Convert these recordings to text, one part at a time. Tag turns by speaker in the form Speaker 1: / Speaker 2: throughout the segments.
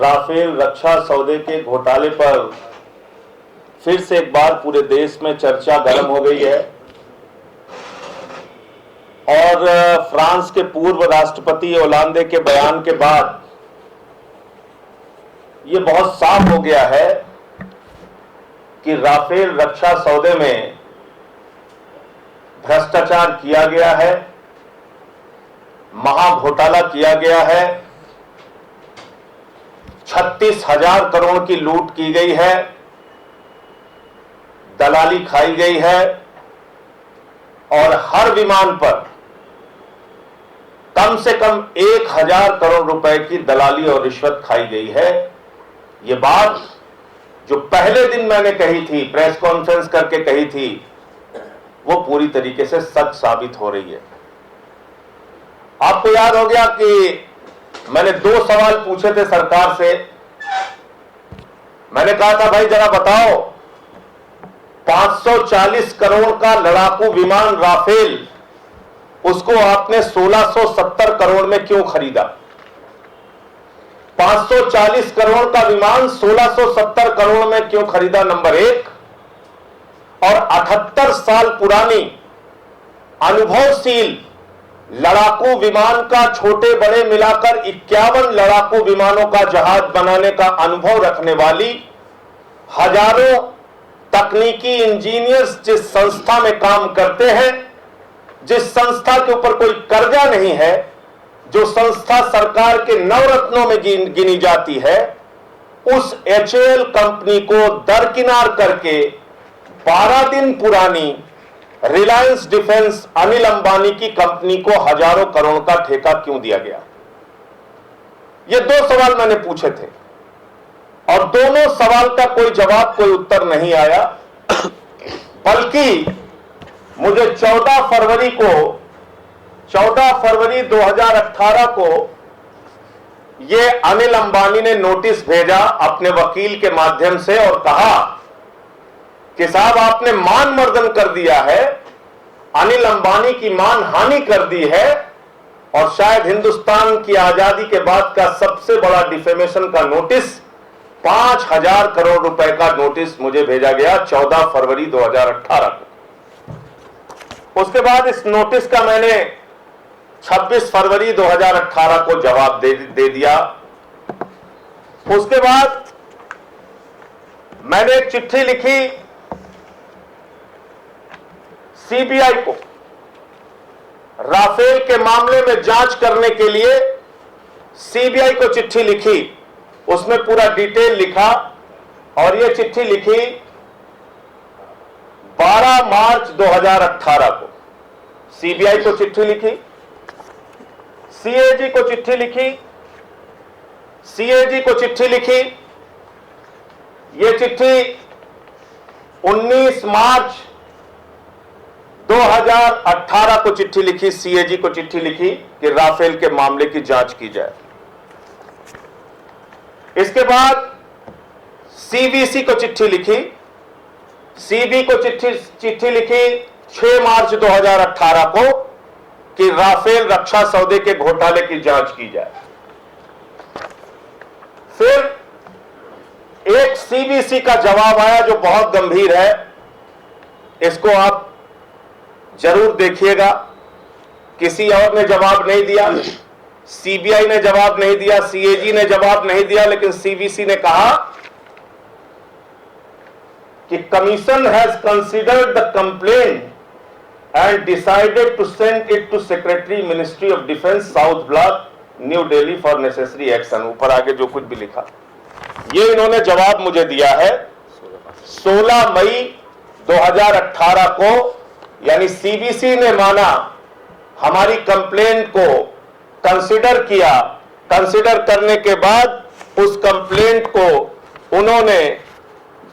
Speaker 1: Rafale रक्षा सौदे के घोटाले पर फिर से एक बार पूरे देश में चर्चा गर्म हो गई है और फ्रांस के पूर्व राष्ट्रपति ओलांदे के बयान के बाद ये बहुत साफ हो गया है कि राफेल रक्षा सौदे में भ्रष्टाचार किया गया है, महाघोटाला किया गया है, 36,000 करोड़ की लूट की गई है, दलाली खाई गई है और हर विमान पर कम से कम 1,000 करोड़ रुपए की दलाली और रिश्वत खाई गई है। ये बात जो पहले दिन मैंने कही थी, प्रेस कॉन्फ्रेंस करके कही थी, वो पूरी तरीके से सच साबित हो रही है। आपको याद हो गया कि मैंने 2 सवाल पूछे थे सरकार से। मैंने कहा था भाई जरा बताओ 540 करोड़ का लड़ाकू विमान राफेल, उसको आपने 1670 करोड़ में क्यों खरीदा? 540 करोड़ का विमान 1670 करोड़ में क्यों खरीदा? नंबर 1। और 78 साल पुरानी अनुभवशील लड़ाकू विमान का छोटे बड़े मिलाकर 51 लड़ाकू विमानों का जहाज बनाने का अनुभव रखने वाली हजारों तकनीकी इंजीनियर्स जिस संस्था में काम करते हैं, जिस संस्था के ऊपर कोई कर्जा नहीं है, जो संस्था सरकार के नवरत्नों में गिनी जाती है, उस HAL कंपनी को दरकिनार करके 12 दिन पुरानी रिलायंस डिफेंस अनिल अंबानी की कंपनी को हजारों करोड़ का ठेका क्यों दिया गया? ये 2 सवाल मैंने पूछे थे और दोनों सवाल का कोई जवाब, कोई उत्तर नहीं आया। बल्कि मुझे 14 फरवरी 2018 को ये अनिल अंबानी ने नोटिस भेजा अपने वकील के माध्यम से और कहा कि साहब आपने मान मर्दन कर दिया है, अनिल अंबानी की मान हानि कर दी है और शायद हिंदुस्तान की आजादी के बाद का सबसे बड़ा डिफेमेशन का नोटिस 5,000 करोड़ रुपए का नोटिस मुझे भेजा गया 14 फरवरी 2018 को। उसके बाद इस नोटिस का मैंने 26 फरवरी 2018 को जवाब दे दिया। उसके बाद मैंने एक चिट्ठी लिखी सीबीआई को, राफेल के मामले में जांच करने के लिए सीबीआई को चिट्ठी लिखी। उसमें पूरा डिटेल लिखा और यह चिट्ठी लिखी 12 मार्च 2018 को। सीबीआई को चिट्ठी लिखी, सीएजी को चिट्ठी लिखी, सीएजी को चिट्ठी लिखी। यह चिट्ठी 19 मार्च 2018 को चिट्ठी लिखी, सीएजी को चिट्ठी लिखी कि राफेल के मामले की जांच की जाए। इसके बाद सीवीसी को चिट्ठी लिखी, सीबी को चिट्ठी लिखी 6 मार्च 2018 को कि राफेल रक्षा सौदे के घोटाले की जांच की जाए। फिर एक सीबीसी का जवाब आया जो बहुत गंभीर है, इसको आप जरूर देखिएगा। किसी और ने जवाब नहीं दिया, सीबीआई ने जवाब नहीं दिया, सीएजी ने जवाब नहीं दिया, लेकिन सीबीसी ने कहा कि commission has considered the complaint and decided to send it to secretary ministry of defence South Block New Delhi for necessary action. ऊपर आगे जो कुछ भी लिखा, ये इन्होंने जवाब मुझे दिया है 16 मई 2018 को। यानी सीबीसी ने माना, हमारी कंप्लेंट को कंसिडर किया, कंसिडर करने के बाद उस कंप्लेंट को उन्होंने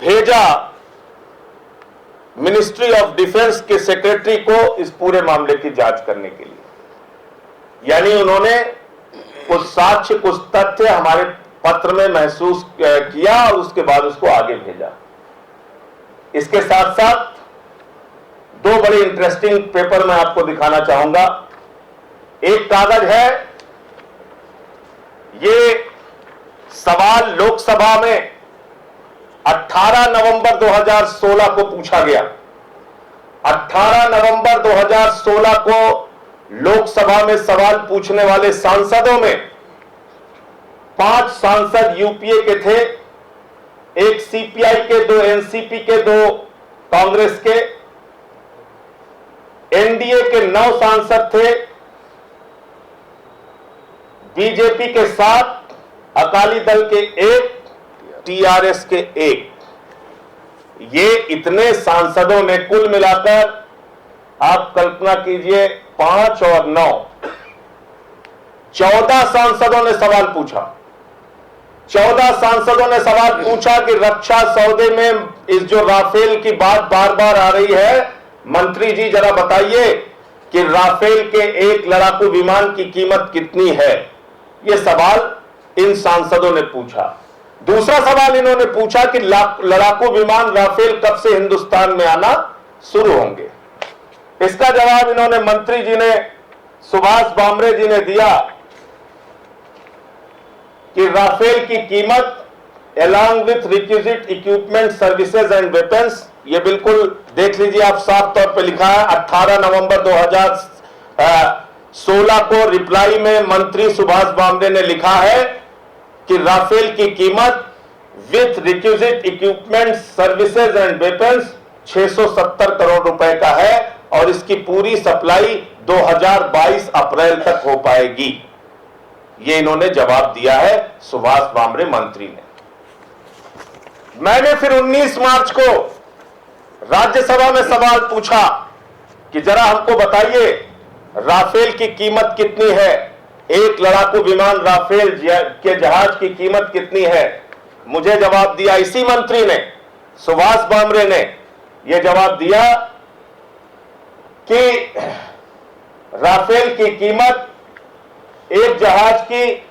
Speaker 1: भेजा मिनिस्ट्री ऑफ डिफेंस के सेक्रेटरी को इस पूरे मामले की जांच करने के लिए। यानी उन्होंने कुछ साक्ष्य, कुछ तथ्य हमारे पत्र में महसूस किया और उसके बाद उसको आगे भेजा। इसके साथ साथ 2 बड़े इंटरेस्टिंग पेपर मैं आपको दिखाना चाहूंगा। एक कागज है, ये सवाल लोकसभा में 18 नवंबर 2016 को पूछा गया। 18 नवंबर 2016 को लोकसभा में सवाल पूछने वाले सांसदों में 5 सांसद यूपीए के थे, 1 सीपीआई के, 2 एनसीपी के, 2 कांग्रेस के, एनडीए के 9 सांसद थे, बीजेपी के 7, अकाली दल के 1, टीआरएस के 1। ये इतने सांसदों ने कुल मिलाकर आप कल्पना कीजिए 5 और 9, 14 सांसदों ने सवाल पूछा। 14 सांसदों ने सवाल पूछा कि रक्षा सौदे में इस जो राफेल की बात बार बार आ रही है, मंत्री जी जरा बताइए कि राफेल के एक लड़ाकू विमान की कीमत कितनी है। यह सवाल इन सांसदों ने पूछा। दूसरा सवाल इन्होंने पूछा कि लड़ाकू विमान राफेल कब से हिंदुस्तान में आना शुरू होंगे। इसका जवाब इन्होंने मंत्री जी ने, सुभाष भामरे जी ने दिया कि राफेल की कीमत along with requisite equipment, services and weapons, ये बिल्कुल देख लीजिए आप, साफ तौर पे लिखा है। 18 नवंबर 2016 को रिप्लाई में मंत्री सुभाष भामरे ने लिखा है कि राफेल की कीमत with requisite equipment, services and weapons 670 crore रुपए का है और इसकी पूरी सप्लाई 2022 अप्रैल तक हो पाएगी। ये इन्होंने जवाब दिया है सुभाष भामरे मंत्री ने। मैंने फिर 19 मार्च को राज्यसभा में सवाल पूछा कि जरा हमको बताइए राफेल की कीमत कितनी है, एक लड़ाकू विमान राफेल के जहाज की कीमत कितनी है। मुझे जवाब दिया इसी मंत्री ने, सुभाष भामरे ने यह जवाब दिया कि राफेल की कीमत एक जहाज की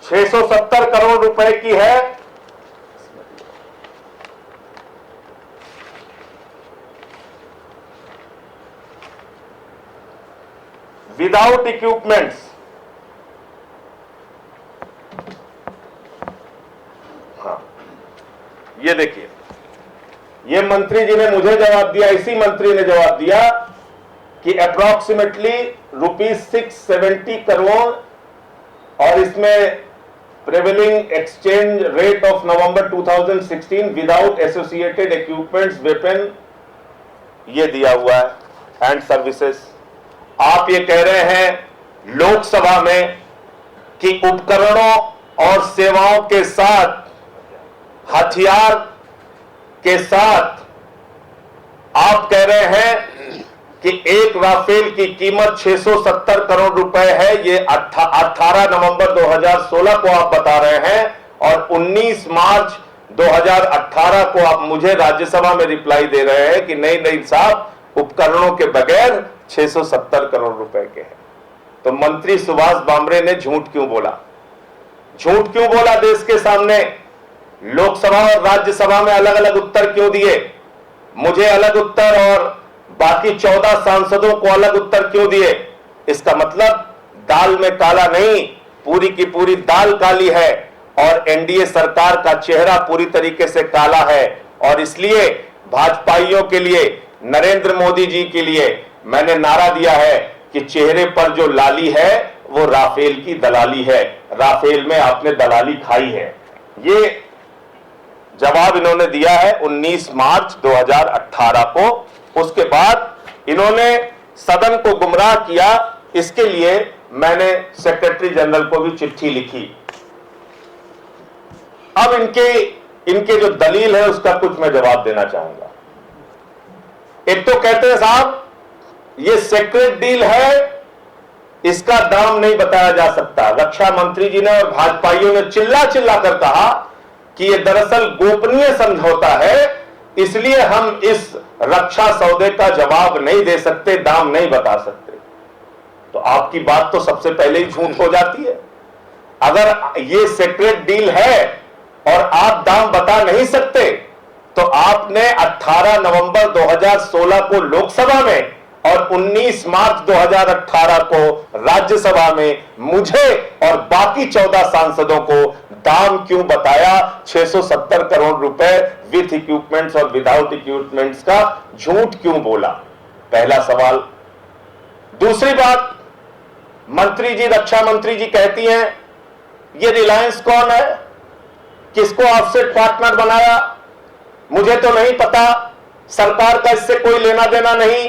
Speaker 1: 670 करोड़ रुपए की है। विदाउट इक्विपमेंट्स, हाँ ये देखिए, ये मंत्री जी ने मुझे जवाब दिया, इसी मंत्री ने जवाब दिया कि अप्रोक्सीमेटली ₹670 करोड़ और इसमें prevailing exchange rate of November 2016 without associated equipments, weapon, ये दिया हुआ है एंड सर्विसेज। आप ये कह रहे हैं लोकसभा में कि उपकरणों और सेवाओं के साथ, हथियार के साथ आप कह रहे हैं कि एक राफेल की कीमत 670 करोड़ रुपए है। ये 18 नवंबर 2016 को आप बता रहे हैं और 19 मार्च 2018 को आप मुझे राज्यसभा में रिप्लाई दे रहे हैं कि नहीं नहीं साहब, उपकरणों के बगैर 670 करोड़ रुपए के हैं। तो मंत्री सुभाष भामरे ने झूठ क्यों बोला? झूठ क्यों बोला देश के सामने? लोकसभा और राज्यसभा में अलग अलग उत्तर क्यों दिए? मुझे अलग उत्तर और बाकी 14 सांसदों को अलग उत्तर क्यों दिए? इसका मतलब दाल में काला नहीं, पूरी की पूरी दाल काली है और एनडीए सरकार का चेहरा पूरी तरीके से काला है। और इसलिए भाजपाइयों के लिए, नरेंद्र मोदी जी के लिए मैंने नारा दिया है कि चेहरे पर जो लाली है वो राफेल की दलाली है, राफेल में आपने दलाली खाई है। ये जवाब इन्होंने दिया है 19 मार्च 2018 को। उसके बाद इन्होंने सदन को गुमराह किया, इसके लिए मैंने सेक्रेटरी जनरल को भी चिट्ठी लिखी। अब इनके जो दलील है उसका कुछ मैं जवाब देना चाहूंगा। एक तो कहते हैं साहब ये सीक्रेट डील है, इसका दाम नहीं बताया जा सकता। रक्षा मंत्री जी ने और भाजपाइयों ने चिल्ला चिल्ला कर कहा कि ये दरअसल गोपनीय समझौता है, इसलिए हम इस रक्षा सौदे का जवाब नहीं दे सकते, दाम नहीं बता सकते। तो आपकी बात तो सबसे पहले ही झूठ हो जाती है। अगर ये सीक्रेट डील है और आप दाम बता नहीं सकते तो आपने 18 नवंबर 2016 को लोकसभा में और 19 मार्च 2018 को राज्यसभा में मुझे और बाकी 14 सांसदों को दाम क्यों बताया 670 करोड़ रुपए विथ इक्विपमेंट्स और विदाउट इक्विपमेंट्स का झूठ क्यों बोला? पहला सवाल। दूसरी बात, मंत्री जी, रक्षा मंत्री जी कहती हैं ये रिलायंस कौन है, किसको ऑफसेट पार्टनर बनाया, मुझे तो नहीं पता, सरकार का इससे कोई लेना देना नहीं।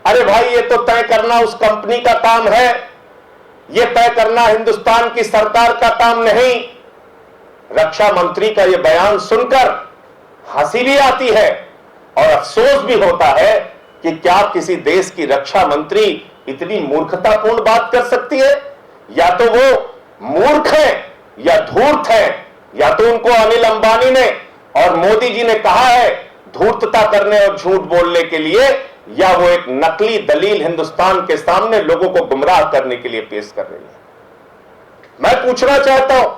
Speaker 1: अरे भाई, ये तो तय करना उस कंपनी का काम है, ये तय करना हिंदुस्तान की सरकार का काम नहीं। रक्षा मंत्री का ये बयान सुनकर हंसी भी आती है और अफसोस भी होता है कि क्या किसी देश की रक्षा मंत्री इतनी मूर्खतापूर्ण बात कर सकती है? या तो वो मूर्ख है या धूर्त है, या तो उनको अनिल अंबानी ने और मोदी जी ने कहा है धूर्तता करने और झूठ बोलने के लिए, या वो एक नकली दलील हिंदुस्तान के सामने लोगों को गुमराह करने के लिए पेश कर रही है। मैं पूछना चाहता हूं,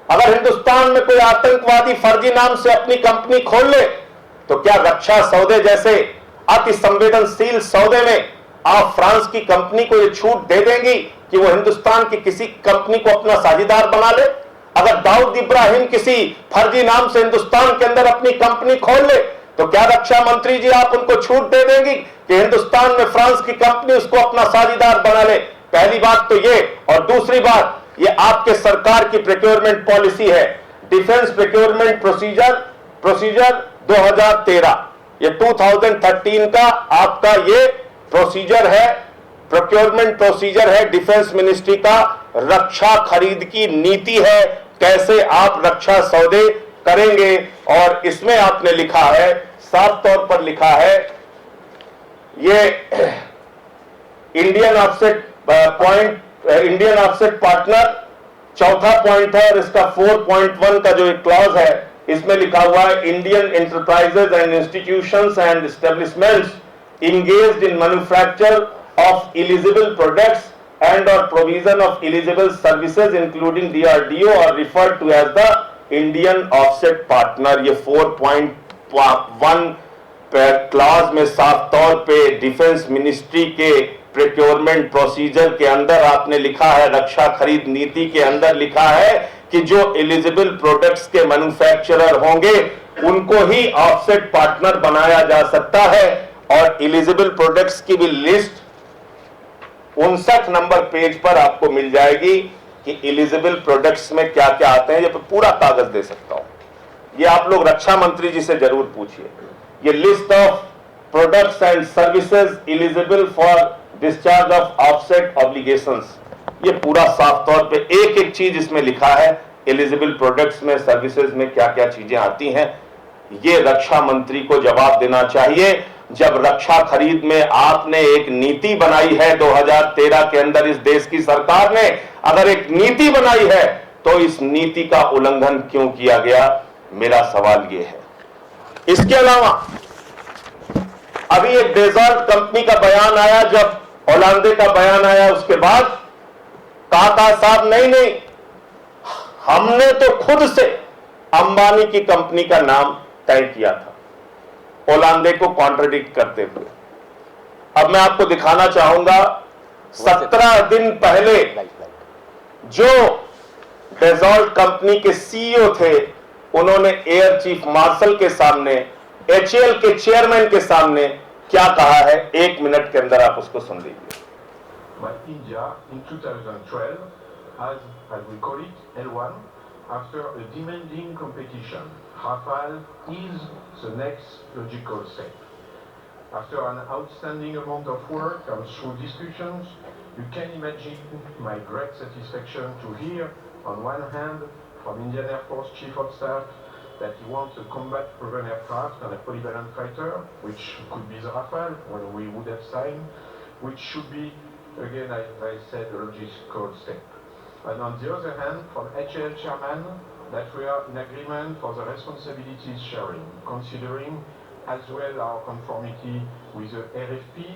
Speaker 1: अगर हिंदुस्तान में कोई आतंकवादी फर्जी नाम से अपनी कंपनी खोल ले तो क्या रक्षा सौदे जैसे अति संवेदनशील सौदे में आप फ्रांस की कंपनी को यह छूट दे देंगी कि वो हिंदुस्तान की किसी कंपनी को अपना साझेदार बना ले? अगर दाऊद इब्राहिम किसी फर्जी नाम से हिंदुस्तान के अंदर अपनी कंपनी खोल ले तो क्या रक्षा मंत्री जी आप उनको छूट दे देंगी कि हिंदुस्तान में फ्रांस की कंपनी उसको अपना साझेदार बना ले? पहली बात तो ये। और दूसरी बात, ये आपके सरकार की प्रोक्योरमेंट पॉलिसी है, डिफेंस प्रोक्योरमेंट प्रोसीजर 2013, ये 2013 का आपका ये प्रोसीजर है, प्रोक्योरमेंट प्रोसीजर है डिफेंस मिनिस्ट्री का, रक्षा खरीद की नीति है, कैसे आप रक्षा सौदे करेंगे। और इसमें आपने लिखा है, साफ तौर पर लिखा है, ये Indian offset Indian offset partner चौथा पॉइंट है और इसका 4.1 का जो एक क्लॉज है इसमें लिखा हुआ है, Indian enterprises and institutions and establishments engaged in manufacture of eligible products and or provision of eligible services including DRDO are referred to as the Indian offset partner। ये 4.1 क्लॉज में साफ तौर पे डिफेंस मिनिस्ट्री के procurement procedure के अंदर आपने लिखा है, रक्षा खरीद नीति के अंदर लिखा है कि जो एलिजिबल प्रोडक्ट्स के मैन्युफैक्चरर होंगे उनको ही ऑफसेट पार्टनर बनाया जा सकता है। और एलिजिबल प्रोडक्ट्स की भी लिस्ट 59 नंबर पेज पर आपको मिल जाएगी कि एलिजिबल प्रोडक्ट्स में क्या क्या आते हैं। ये पूरा कागज दे सकता हूं, ये आप लोग रक्षा मंत्री जी से जरूर पूछिए। ये list of products and services eligible for discharge of offset obligations, ये पूरा साफ तौर पे एक एक चीज इसमें लिखा है, एलिजिबल प्रोडक्ट्स में सर्विसेज में क्या क्या चीजें आती हैं। ये रक्षा मंत्री को जवाब देना चाहिए। जब रक्षा खरीद में आपने एक नीति बनाई है 2013 के अंदर, इस देश की सरकार ने अगर एक नीति बनाई है तो इस नीति का उल्लंघन क्यों किया गया, मेरा सवाल यह है। इसके अलावा अभी एक डेजर्ट कंपनी का बयान आया, जब ओलांदे का बयान आया उसके बाद कहा साहब नहीं, हमने तो खुद से अंबानी की कंपनी का नाम तय किया था ओलांदे को कॉन्ट्रडिक्ट करते हुए। अब मैं आपको दिखाना चाहूंगा, 17 दिन पहले जो डेजर्ट कंपनी के सीईओ थे उन्होंने एयर चीफ मार्शल के सामने, एचएएल के चेयरमैन के सामने क्या कहा है, 1 मिनट के अंदर आप उसको सुन लीजिए।
Speaker 2: India in 2012 as we call it L1 after a demanding competition. Rafale is the next logical step. After an outstanding amount of work and through discussions, you can imagine my great satisfaction to hear on one hand from Indian Air Force Chief of Staff that he wants a combat-proven aircraft and a polyvalent fighter, which could be the Rafale when we would have signed, which should be, again, as I said, a logical step. And on the other hand, from HAL chairman, that we are in agreement for the responsibilities sharing, considering as well our conformity with the RFP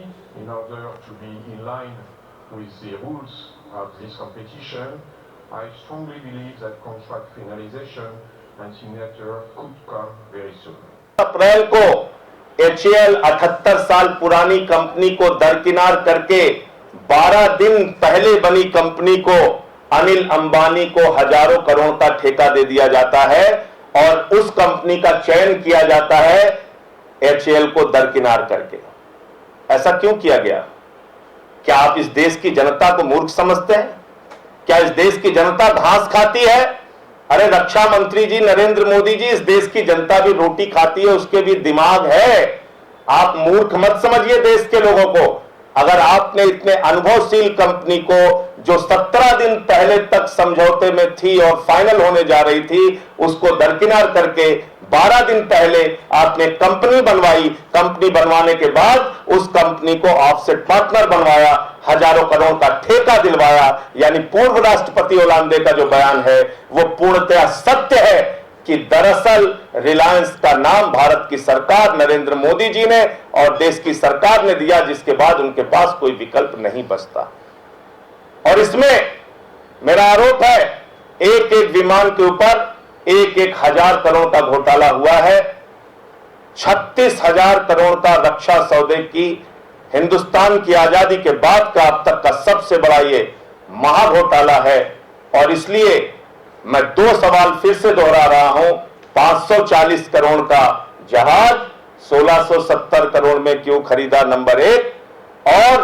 Speaker 2: in order to be in line with the rules of this competition. I strongly believe that contract finalization and signature could come very soon.
Speaker 1: अप्रैल को HAL 78 साल पुरानी company को दरकिनार करके 12 दिन पहले बनी company को अनिल अंबानी को हजारों करोड़ का ठेका दे दिया जाता है और उस कंपनी का चयन किया जाता है HAL को दरकिनार करके। ऐसा क्यों किया गया? क्या आप इस देश की जनता को मूर्ख समझते हैं? क्या इस देश की जनता घास खाती है? अरे रक्षा मंत्री जी नरेंद्र मोदी जी, इस देश की जनता भी रोटी खाती है, उसके भी दिमाग है। आप मूर्ख मत समझिए देश के लोगों को। अगर आपने इतने अनुभवशील कंपनी को जो 17 दिन पहले तक समझौते में थी और फाइनल होने जा रही थी, उसको दरकिनार करके 12 दिन पहले आपने कंपनी बनवाई, कंपनी बनवाने के बाद उस कंपनी को ऑफसेट पार्टनर बनवाया, हजारों करोड़ का ठेका दिलवाया, यानी पूर्व राष्ट्रपति ओलांदे का जो बयान है वो पूर्णतः सत्य है कि दरअसल रिलायंस का नाम भारत की सरकार नरेंद्र मोदी जी ने और देश की सरकार ने दिया, जिसके बाद उनके पास कोई विकल्प नहीं बचता। और इसमें मेरा आरोप है एक एक विमान के ऊपर एक एक हजार करोड़ का घोटाला हुआ है। 36,000 करोड़ का रक्षा सौदे की हिंदुस्तान की आजादी के बाद का अब तक का सबसे बड़ा ये महाघोटाला है। और इसलिए मैं 2 सवाल फिर से दोहरा रहा हूं। 540 करोड़ का जहाज 1670 करोड़ में क्यों खरीदा, नंबर 1, और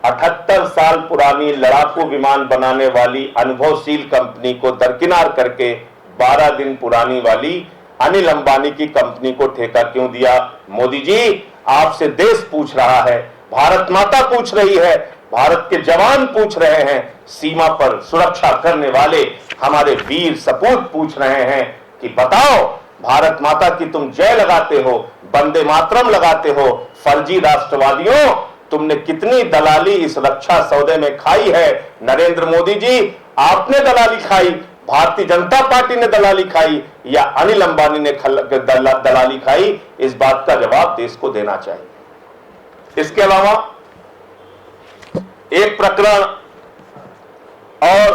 Speaker 1: 78 साल पुरानी लड़ाकू विमान बनाने वाली अनुभवशील कंपनी को दरकिनार करके 12 दिन पुरानी वाली अनिल अंबानी की कंपनी को ठेका क्यों दिया? मोदी जी, आपसे देश पूछ रहा है, भारत माता पूछ रही है, भारत के जवान पूछ रहे हैं, सीमा पर सुरक्षा करने वाले हमारे वीर सपूत पूछ रहे हैं कि बताओ, भारत माता की तुम जय लगाते हो, वंदे मातरम लगाते हो, फर्जी राष्ट्रवादियों, तुमने कितनी दलाली इस रक्षा सौदे में खाई है? नरेंद्र मोदी जी, आपने दलाली खाई, भारतीय जनता पार्टी ने दलाली खाई, या अनिल अंबानी ने दलाली खाई? इस बात का जवाब देश को देना चाहिए। इसके अलावा एक प्रकरण और,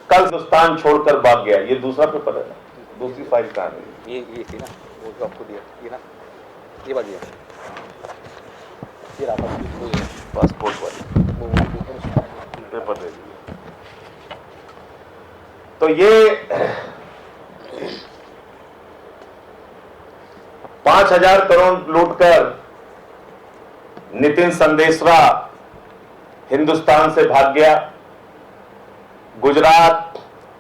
Speaker 1: कल हिंदुस्तान छोड़कर भाग गया, ये दूसरा पेपर है ना, दूसरी फाइल कहां है?
Speaker 3: ये थी ना, वो जो आपको दिया ये ना, ये बात दिया, ये रहा
Speaker 1: पासपोर्ट वाली
Speaker 3: वो
Speaker 1: पेपर दे दिए। तो ये 5,000 करोड़ लूटकर नितिन संदेशरा हिंदुस्तान से भाग गया। गुजरात,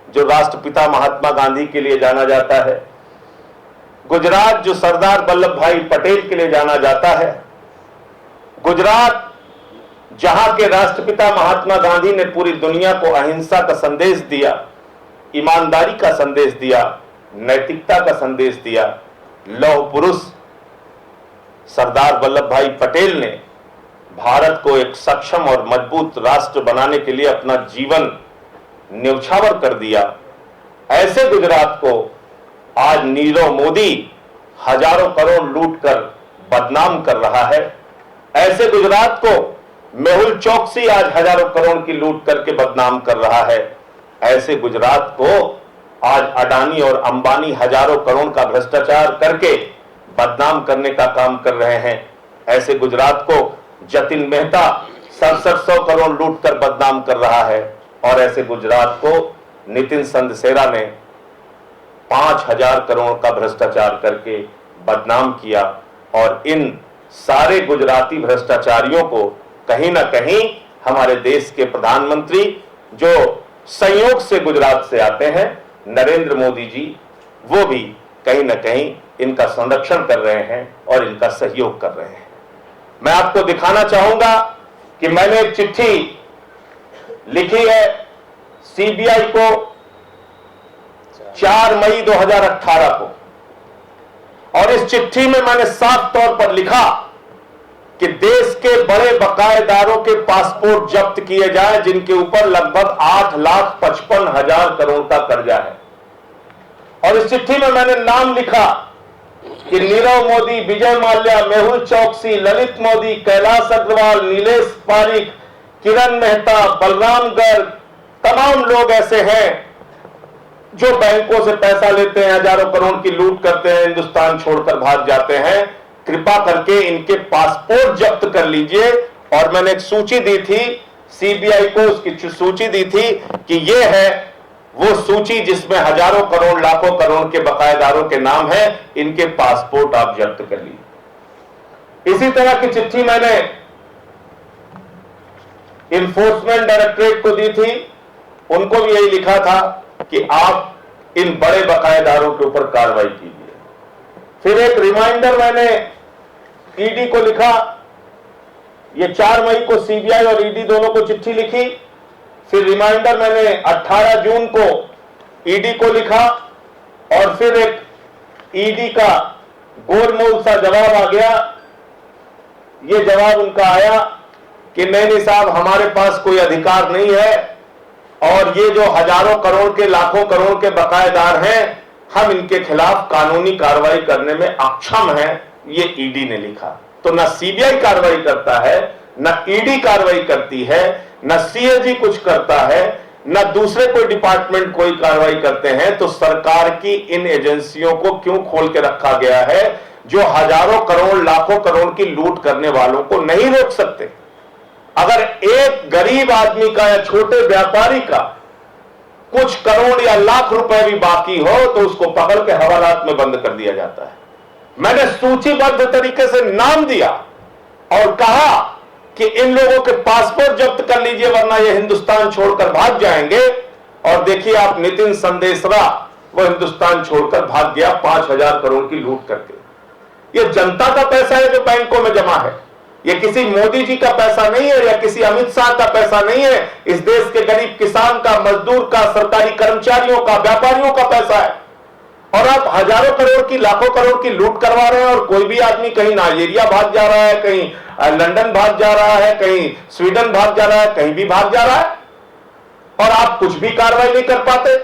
Speaker 1: जो राष्ट्रपिता महात्मा गांधी के लिए जाना जाता है, गुजरात जो सरदार वल्लभ भाई पटेल के लिए जाना जाता है, गुजरात जहां के राष्ट्रपिता महात्मा गांधी ने पूरी दुनिया को अहिंसा का संदेश दिया, ईमानदारी का संदेश दिया, नैतिकता का संदेश दिया, लौह पुरुष सरदार वल्लभ भाई पटेल ने भारत को एक सक्षम और मजबूत राष्ट्र बनाने के लिए अपना जीवन न्यौछावर कर दिया। ऐसे गुजरात को आज नीरव मोदी हजारों करोड़ लूटकर बदनाम कर रहा है। ऐसे गुजरात को मेहुल चोकसी आज हजारों करोड़ की लूट करके बदनाम कर रहा है। ऐसे गुजरात को आज अडानी और अंबानी हजारों करोड़ का भ्रष्टाचार करके बदनाम करने का काम कर रहे हैं। ऐसे गुजरात को जतिन मेहता 6700 करोड़ लूट कर बदनाम कर रहा है। और ऐसे गुजरात को नितिन संदेशरा ने 5000 करोड़ का भ्रष्टाचार करके बदनाम किया। और इन सारे गुजराती भ्रष्टाचारियों को कहीं ना कहीं हमारे देश के प्रधानमंत्री, जो संयोग से गुजरात से आते हैं, नरेंद्र मोदी जी, वो भी कहीं ना कहीं इनका संरक्षण कर रहे हैं और इनका सहयोग कर रहे हैं। मैं आपको दिखाना चाहूंगा कि मैंने एक चिट्ठी लिखी है सीबीआई को 4 मई 2018 को, और इस चिट्ठी में मैंने साफ तौर पर लिखा कि देश के बड़े बकायेदारों के पासपोर्ट जब्त किए जाएं, जिनके ऊपर लगभग 8,55,000 करोड़ का कर्जा है। और इस चिट्ठी में मैंने नाम लिखा कि नीरव मोदी, विजय माल्या, मेहुल चोकसी, ललित मोदी, कैलाश अग्रवाल, नीलेश पारिक, किरण मेहता, बलराम गर्ग, तमाम लोग ऐसे हैं जो बैंकों से पैसा लेते हैं, हजारों करोड़ की लूट करते हैं, हिंदुस्तान छोड़कर भाग जाते हैं, कृपा करके इनके पासपोर्ट जब्त कर लीजिए। और मैंने एक सूची दी थी सीबीआई को, उसकी सूची दी थी कि ये है वो सूची जिसमें हजारों करोड़ लाखों करोड़ के बकायेदारों के नाम है, इनके पासपोर्ट आप जब्त कर लीजिए। इसी तरह की चिट्ठी मैंने इन्फोर्समेंट डायरेक्टरेट को दी थी, उनको भी यही लिखा था कि आप इन बड़े बकायेदारों के ऊपर कार्रवाई कीजिए। फिर एक रिमाइंडर मैंने ईडी को लिखा, ये 4 मई को सीबीआई और ईडी दोनों को चिट्ठी लिखी। फिर रिमाइंडर मैंने 18 जून को ईडी को लिखा और फिर एक ईडी का गोलमोल सा जवाब आ गया। ये जवाब उनका आया कि नहीं साहब, हमारे पास कोई अधिकार नहीं है और ये जो हजारों करोड़ के लाखों करोड़ के बकायेदार हैं, हम इनके खिलाफ कानूनी कार्रवाई करने में अक्षम हैं। ये ईडी ने लिखा। तो न सीबीआई कार्रवाई करता है, न ईडी कार्रवाई करती है, न सीएजी कुछ करता है, न दूसरे कोई डिपार्टमेंट कोई कार्रवाई करते हैं। तो सरकार की इन एजेंसियों को क्यों खोल के रखा गया है जो हजारों करोड़ लाखों करोड़ की लूट करने वालों को नहीं रोक सकते? अगर एक गरीब आदमी का या छोटे व्यापारी का कुछ करोड़ या लाख रुपए भी बाकी हो तो उसको पकड़ के हवालात में बंद कर दिया जाता है। मैंने सूचीबद्ध तरीके से नाम दिया और कहा कि इन लोगों के पासपोर्ट जब्त कर लीजिए वरना ये हिंदुस्तान छोड़कर भाग जाएंगे। और देखिए आप, नितिन संदेशरा वो हिंदुस्तान छोड़कर भाग गया 5,000 करोड़ की लूट करके। ये जनता का पैसा है जो बैंकों में जमा है, ये किसी मोदी जी का पैसा नहीं है या किसी अमित शाह का पैसा नहीं है। इस देश के गरीब किसान का, मजदूर का, सरकारी कर्मचारियों का, व्यापारियों का पैसा है। और आप हजारों करोड़ की लाखों करोड़ की लूट करवा रहे हैं और कोई भी आदमी कहीं नाइजीरिया भाग जा रहा है, कहीं लंदन भाग जा रहा है, कहीं स्वीडन भाग जा रहा है, कहीं भी भाग जा रहा है और आप कुछ भी कार्रवाई नहीं कर पाते।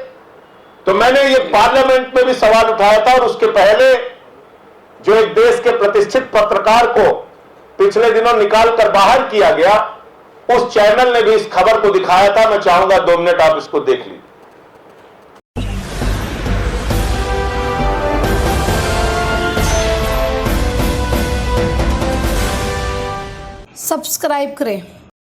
Speaker 1: तो मैंने ये पार्लियामेंट में भी सवाल उठाया था और उसके पहले जो एक देश के प्रतिष्ठित पत्रकार को पिछले दिनों निकाल कर बाहर किया गया, उस चैनल ने भी इस खबर को दिखाया था। मैं चाहूंगा 2 मिनट आप इसको देख लीजिए।
Speaker 4: सब्सक्राइब करें।